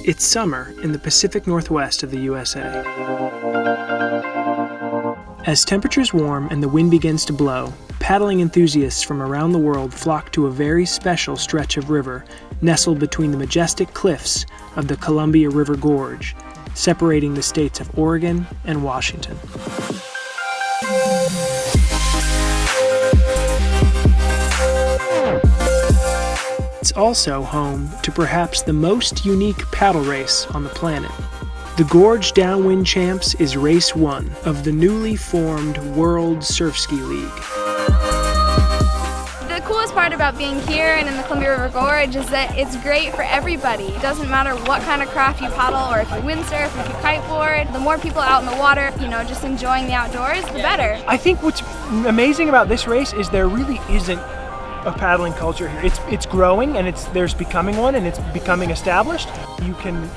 It's summer in the Pacific Northwest of the USA. As temperatures warm and the wind begins to blow, paddling enthusiasts from around the world flock to a very special stretch of river nestled between the majestic cliffs of the Columbia River Gorge, separating the states of Oregon and Washington. It's also home to perhaps the most unique paddle race on the planet. The Gorge Downwind Champs is race 1 of the newly formed World Surfski League. The coolest part about being here and in the Columbia River Gorge is that it's great for everybody. It doesn't matter what kind of craft you paddle, or if you windsurf, if you kiteboard. The more people out in the water, just enjoying the outdoors, the better. I think what's amazing about this race is there really isn't a paddling culture here. It's growing, and there's becoming one, and it's becoming established. You can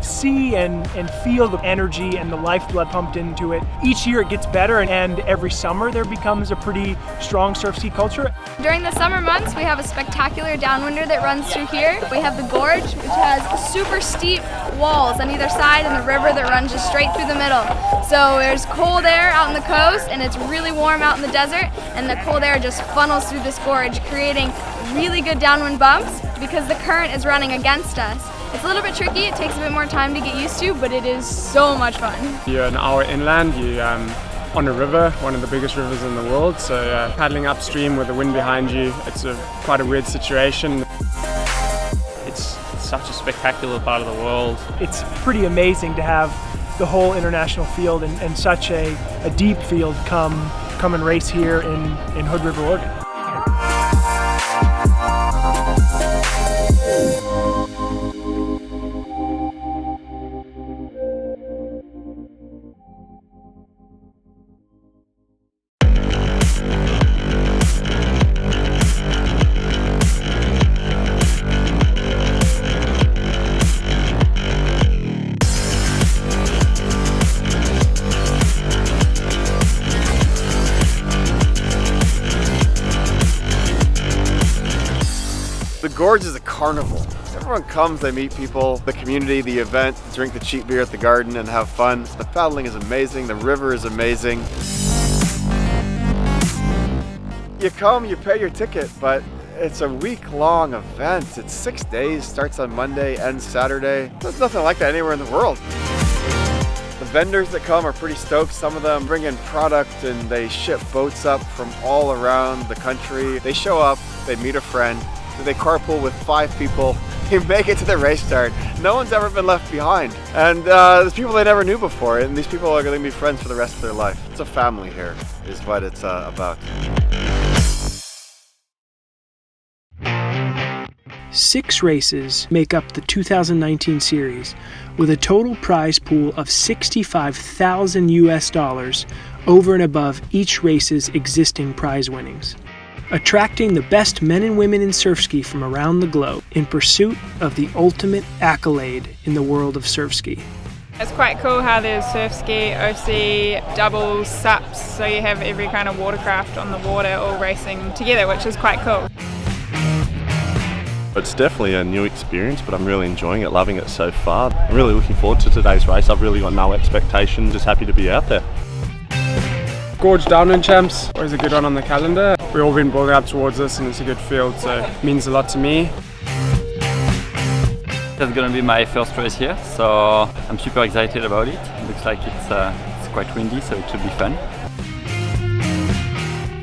see and feel the energy and the lifeblood pumped into it. Each year it gets better, and every summer there becomes a pretty strong surf ski culture. During the summer months, we have a spectacular downwinder that runs through here. We have the gorge, which has super steep walls on either side, and the river that runs just straight through the middle. So there's cold air out on the coast, and it's really warm out in the desert, and the cold air just funnels through this gorge, creating really good downwind bumps because the current is running against us. It's a little bit tricky, it takes a bit more time to get used to, but it is so much fun. You're an hour inland, you're on a river, one of the biggest rivers in the world, so paddling upstream with the wind behind you, it's quite a weird situation. It's such a spectacular part of the world. It's pretty amazing to have the whole international field and such a deep field come and race here in Hood River, Oregon. The Gorge is a carnival. Everyone comes, they meet people, the community, the event, drink the cheap beer at the garden and have fun. The paddling is amazing, the river is amazing. You come, you pay your ticket, but it's a week-long event. It's 6 days, starts on Monday, ends Saturday. There's nothing like that anywhere in the world. The vendors that come are pretty stoked. Some of them bring in product and they ship boats up from all around the country. They show up, they meet a friend, they carpool with 5 people, they make it to the race start. No one's ever been left behind. And there's people they never knew before, and these people are going to be friends for the rest of their life. It's a family here, is what it's about. 6 races make up the 2019 series, with a total prize pool of $65,000 US over and above each race's existing prize winnings, attracting the best men and women in surfski from around the globe in pursuit of the ultimate accolade in the world of surfski. It's quite cool how there's surfski, OC, doubles, SUPs, so you have every kind of watercraft on the water all racing together, which is quite cool. It's definitely a new experience, but I'm really enjoying it, loving it so far. I'm really looking forward to today's race. I've really got no expectations, just happy to be out there. Gorge Downwind Champs, always a good one on the calendar. We've all been building up towards this and it's a good field, so it means a lot to me. That's gonna be my first race here, so I'm super excited about it. It looks like it's quite windy, so it should be fun.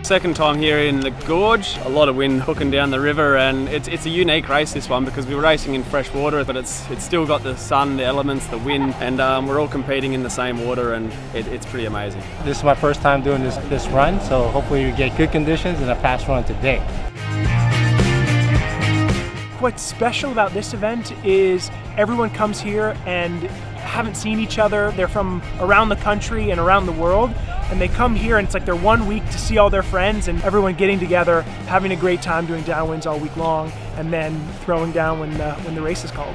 Second time here in the gorge, a lot of wind hooking down the river, and it's a unique race, this one, because we're racing in fresh water, but it's still got the sun, the elements, the wind, and we're all competing in the same water, and it's pretty amazing. This is my first time doing this run, so hopefully we get good conditions and a fast run today. What's special about this event is everyone comes here and haven't seen each other. They're from around the country and around the world, and they come here and it's like their 1 week to see all their friends and everyone getting together, having a great time doing downwinds all week long, and then throwing down when the race is called.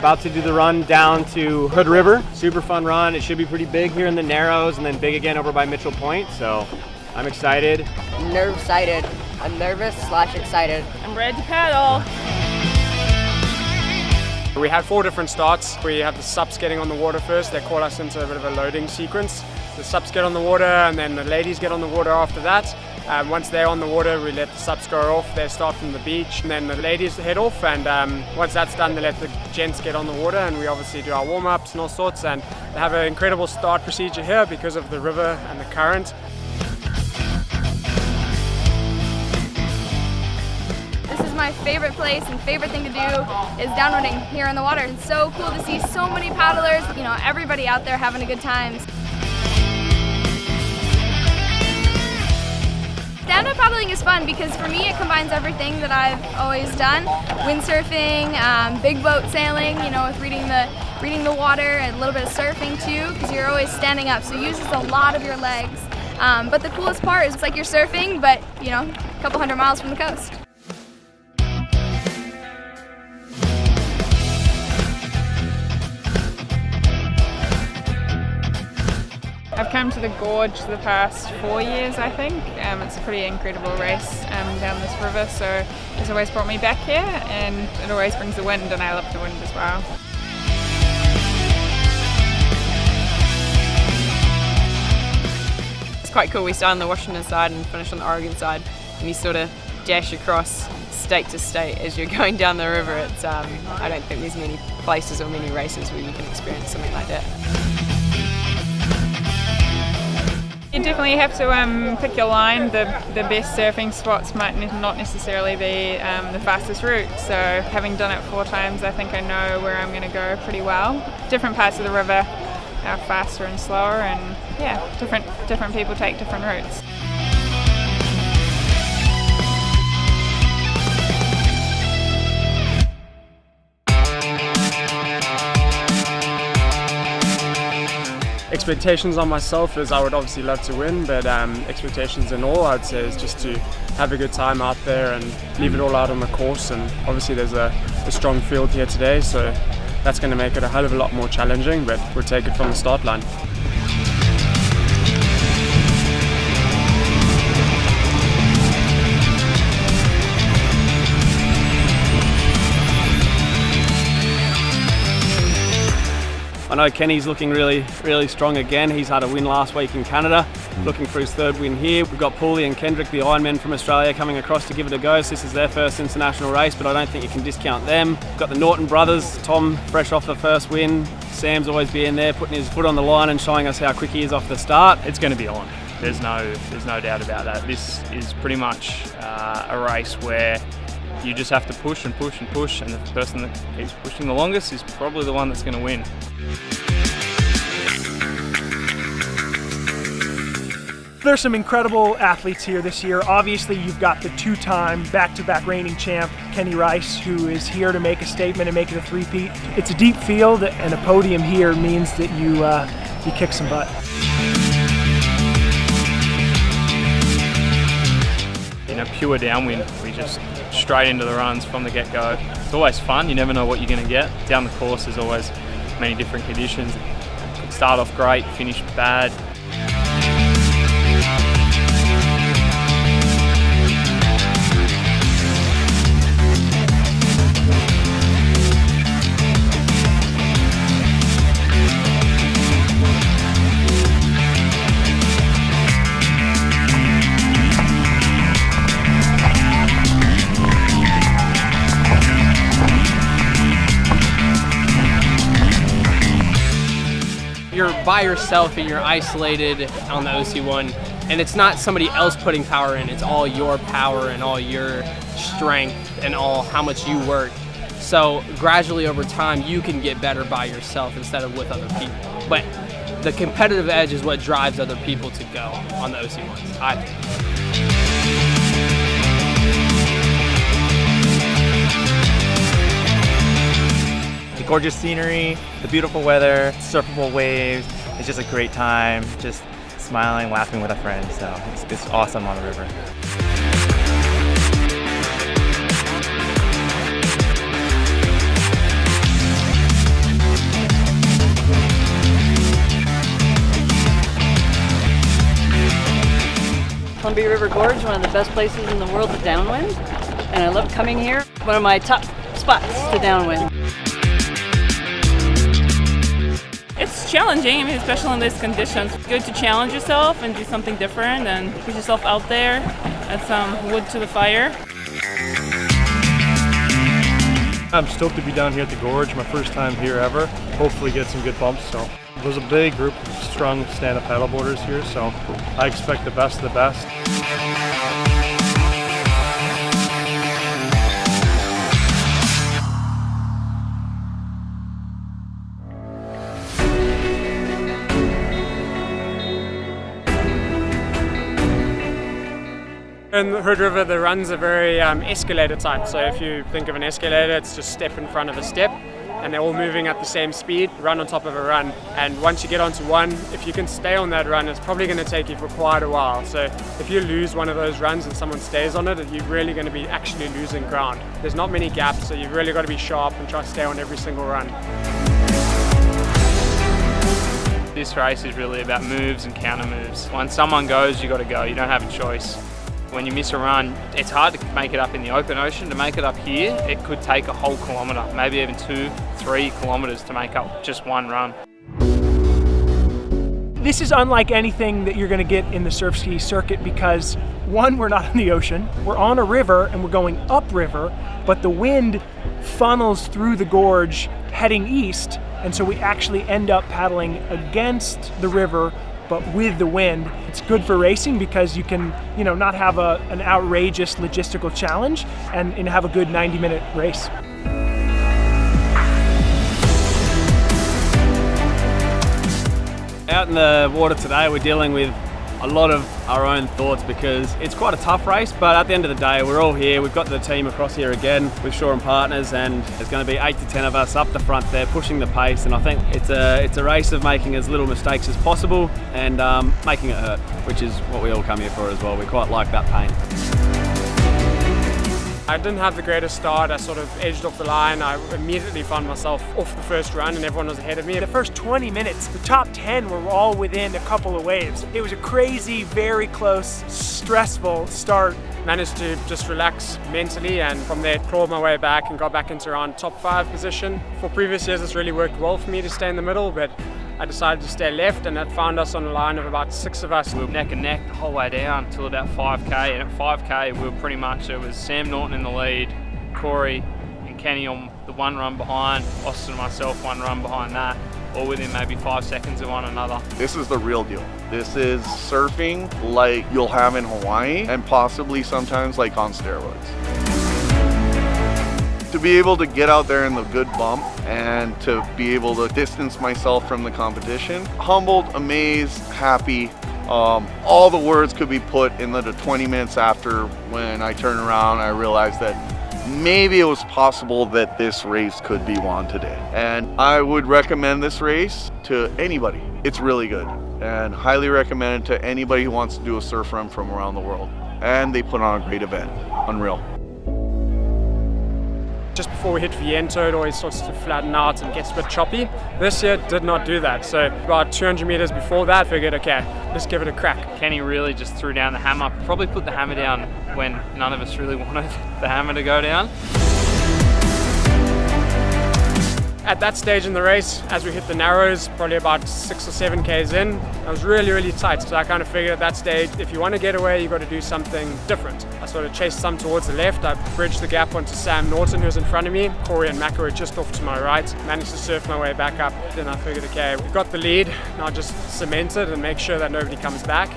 About to do the run down to Hood River. Super fun run. It should be pretty big here in the Narrows and then big again over by Mitchell Point. So I'm excited. Nerve-sighted. I'm nervous/excited. I'm ready to paddle. We had 4 different starts. We have the subs getting on the water first. They call us into a bit of a loading sequence. The subs get on the water and then the ladies get on the water after that. Once they're on the water, we let the subs go off. They start from the beach and then the ladies head off, and once that's done, they let the gents get on the water, and we obviously do our warm-ups and all sorts, and they have an incredible start procedure here because of the river and the current. This is my favorite place and favorite thing to do is downwinding here in the water. It's so cool to see so many paddlers, you know, everybody out there having a good time. Stand-up paddling is fun because for me it combines everything that I've always done. Windsurfing, big boat sailing, you know, with reading the water, and a little bit of surfing too, because you're always standing up, so it uses a lot of your legs. But the coolest part is it's like you're surfing, but you know, a couple hundred miles from the coast. I've come to the Gorge the past 4 years, I think. It's a pretty incredible race down this river, so it's always brought me back here, and it always brings the wind, and I love the wind as well. It's quite cool. We start on the Washington side and finish on the Oregon side, and you sort of dash across state to state as you're going down the river. It's I don't think there's many places or many races where you can experience something like that. You definitely have to pick your line. The best surfing spots might not necessarily be the fastest route, so having done it 4 times, I think I know where I'm going to go pretty well. Different parts of the river are faster and slower, and yeah, different people take different routes. Expectations on myself is I would obviously love to win, but expectations in all I'd say is just to have a good time out there and leave it all out on the course. And obviously there's a strong field here today, so that's going to make it a hell of a lot more challenging, but we'll take it from the start line. I know Kenny's looking really strong again. He's had a win last week in Canada, looking for his 3rd win here. We've got Paulie and Kendrick, the Ironmen from Australia, coming across to give it a go. So this is their first international race, but I don't think you can discount them. We've got the Norton brothers, Tom fresh off the first win. Sam's always been there, putting his foot on the line and showing us how quick he is off the start. It's going to be on. There's no doubt about that. This is pretty much a race where you just have to push and push and push, and the person that keeps pushing the longest is probably the one that's going to win. There's some incredible athletes here this year. Obviously, you've got the 2-time back-to-back reigning champ, Kenny Rice, who is here to make a statement and make it a three-peat. It's a deep field, and a podium here means that you kick some butt. In a pure downwind, we just straight into the runs from the get-go. It's always fun. You never know what you're going to get. Down the course, there's always many different conditions. Could start off great, finish bad. You're by yourself and you're isolated on the OC1, and it's not somebody else putting power in, it's all your power and all your strength and all how much you work. So gradually over time you can get better by yourself instead of with other people. But the competitive edge is what drives other people to go on the OC1s, I think. Gorgeous scenery, the beautiful weather, surfable waves. It's just a great time, just smiling, laughing with a friend. So it's awesome on the river. Columbia River Gorge, one of the best places in the world to downwind, and I love coming here. One of my top spots to downwind. It's challenging, I mean, especially in these conditions. It's good to challenge yourself and do something different and put yourself out there, add some wood to the fire. I'm stoked to be down here at the Gorge, my first time here ever. Hopefully get some good bumps. So there's a big group of strong stand-up paddleboarders here, so I expect the best of the best. In the Hood River, the runs are very escalator type. So if you think of an escalator, it's just step in front of a step, and they're all moving at the same speed, run on top of a run. And once you get onto one, if you can stay on that run, it's probably going to take you for quite a while. So if you lose one of those runs and someone stays on it, you're really going to be actually losing ground. There's not many gaps, so you've really got to be sharp and try to stay on every single run. This race is really about moves and counter moves. Once someone goes, you got to go. You don't have a choice. When you miss a run, it's hard to make it up in the open ocean. To make it up here, it could take a whole kilometre, maybe even 2-3 kilometres to make up just one run. This is unlike anything that you're going to get in the surf ski circuit because, one, we're not in the ocean, we're on a river and we're going upriver, but the wind funnels through the gorge heading east, and so we actually end up paddling against the river but with the wind. It's good for racing because you can, not have an outrageous logistical challenge and have a good 90-minute race. Out in the water today, we're dealing with a lot of our own thoughts because it's quite a tough race, but at the end of the day, we're all here. We've got the team across here again with Shaw and Partners, and there's going to be 8 to 10 of us up the front there pushing the pace, and I think it's a race of making as little mistakes as possible and making it hurt, which is what we all come here for as well. We quite like that pain. I didn't have the greatest start. I sort of edged off the line. I immediately found myself off the first run and everyone was ahead of me. The first 20 minutes, the top 10 were all within a couple of waves. It was a crazy, very close, stressful start. Managed to just relax mentally, and from there crawled my way back and got back into around top 5 position. For previous years, it's really worked well for me to stay in the middle, but I decided to stay left, and that found us on a line of about 6 of us. We were neck and neck the whole way down till about 5k, and at 5k we were pretty much, it was Sam Norton in the lead, Corey and Kenny on the one run behind, Austin and myself one run behind that, all within maybe 5 seconds of one another. This is the real deal. This is surfing like you'll have in Hawaii and possibly sometimes like on steroids. To be able to get out there in the good bump and to be able to distance myself from the competition, humbled, amazed, happy, all the words could be put in the 20 minutes after when I turned around. I realized that maybe it was possible that this race could be won today. And I would recommend this race to anybody. It's really good and highly recommend it to anybody who wants to do a surf run from around the world. And they put on a great event. Unreal. Just before we hit Viento, it always starts to flatten out and gets a bit choppy. This year did not do that. So about 200 meters before that, figured, okay, let's give it a crack. Kenny really just threw down the hammer. Probably put the hammer down when none of us really wanted the hammer to go down. At that stage in the race, as we hit the narrows, probably about 6 or 7 Ks in, I was really, really tight. So I kind of figured at that stage, if you want to get away, you've got to do something different. I sort of chased some towards the left. I bridged the gap onto Sam Norton, who was in front of me. Corey and Maka were just off to my right. Managed to surf my way back up. Then I figured, okay, we've got the lead. Now just cement it and make sure that nobody comes back.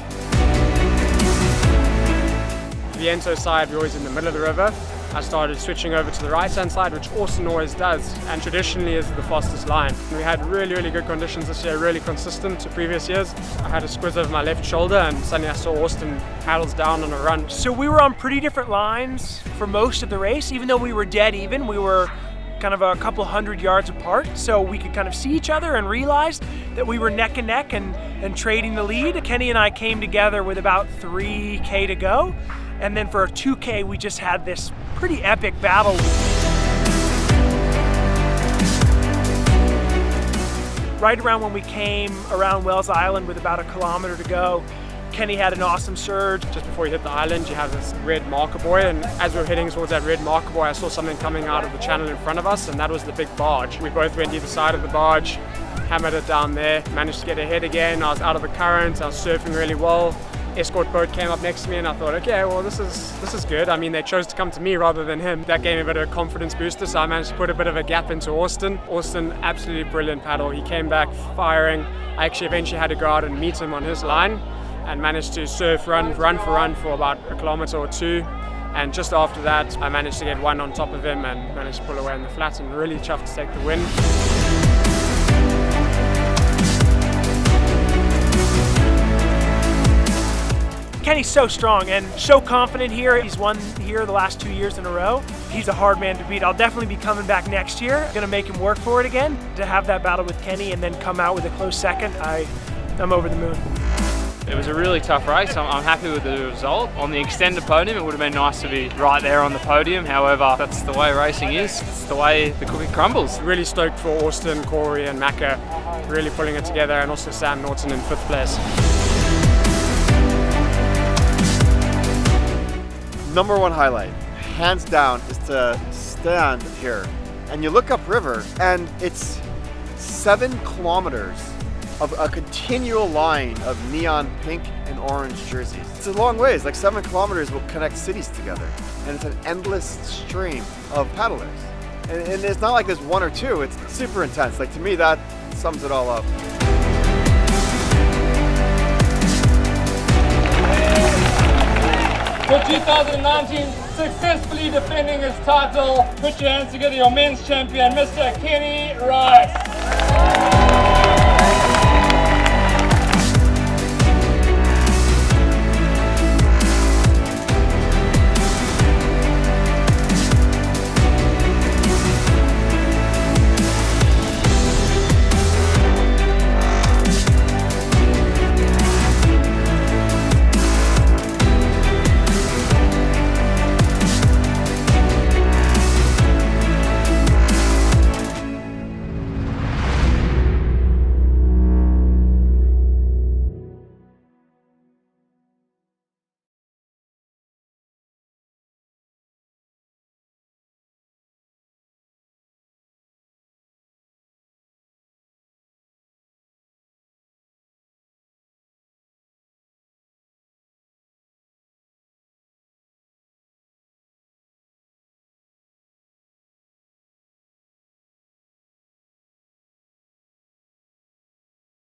Viento side, we're always in the middle of the river. I started switching over to the right-hand side, which Austin always does, and traditionally is the fastest line. We had really, really good conditions this year, really consistent to previous years. I had a squiz over my left shoulder, and suddenly I saw Austin paddles down on a run. So we were on pretty different lines for most of the race. Even though we were dead even, we were kind of a couple hundred yards apart, so we could kind of see each other and realize that we were neck and neck and trading the lead. Kenny and I came together with about 3K to go, and then for a 2K we just had this pretty epic battle. Right around when we came around Wells Island with about 1 kilometer to go, Kenny had an awesome surge. Just before you hit the island, you have this red marker buoy, and as we were heading towards that red marker buoy, I saw something coming out of the channel in front of us, and that was the big barge. We both went either side of the barge, hammered it down there, managed to get ahead again. I was out of the current, I was surfing really well. Escort boat came up next to me and I thought, okay, well this is good. I mean, they chose to come to me rather than him. That gave me a bit of a confidence booster, so I managed to put a bit of a gap into Austin. Austin, absolutely brilliant paddle. He came back firing. I actually eventually had to go out and meet him on his line and managed to surf run for about 1 kilometer or 2. And just after that, I managed to get one on top of him and managed to pull away in the flat and really chuffed to take the win. Kenny's so strong and so confident here. He's won here the last 2 years in a row. He's a hard man to beat. I'll definitely be coming back next year. Gonna make him work for it again. To have that battle with Kenny and then come out with a close second, I'm over the moon. It was a really tough race. I'm happy with the result. On the extended podium, it would have been nice to be right there on the podium. However, that's the way racing is. It's the way the cookie crumbles. Really stoked for Austin, Corey and Macca really pulling it together, and also Sam Norton in 5th place. Number one highlight, hands down, is to stand here and you look upriver and it's 7 kilometers of a continual line of neon pink and orange jerseys. It's a long ways, like 7 kilometers will connect cities together, and it's an endless stream of paddlers. And it's not like there's 1 or 2, it's super intense. Like, to me, that sums it all up. For 2019, successfully defending his title, put your hands together, your men's champion, Mr. Kenny Rice.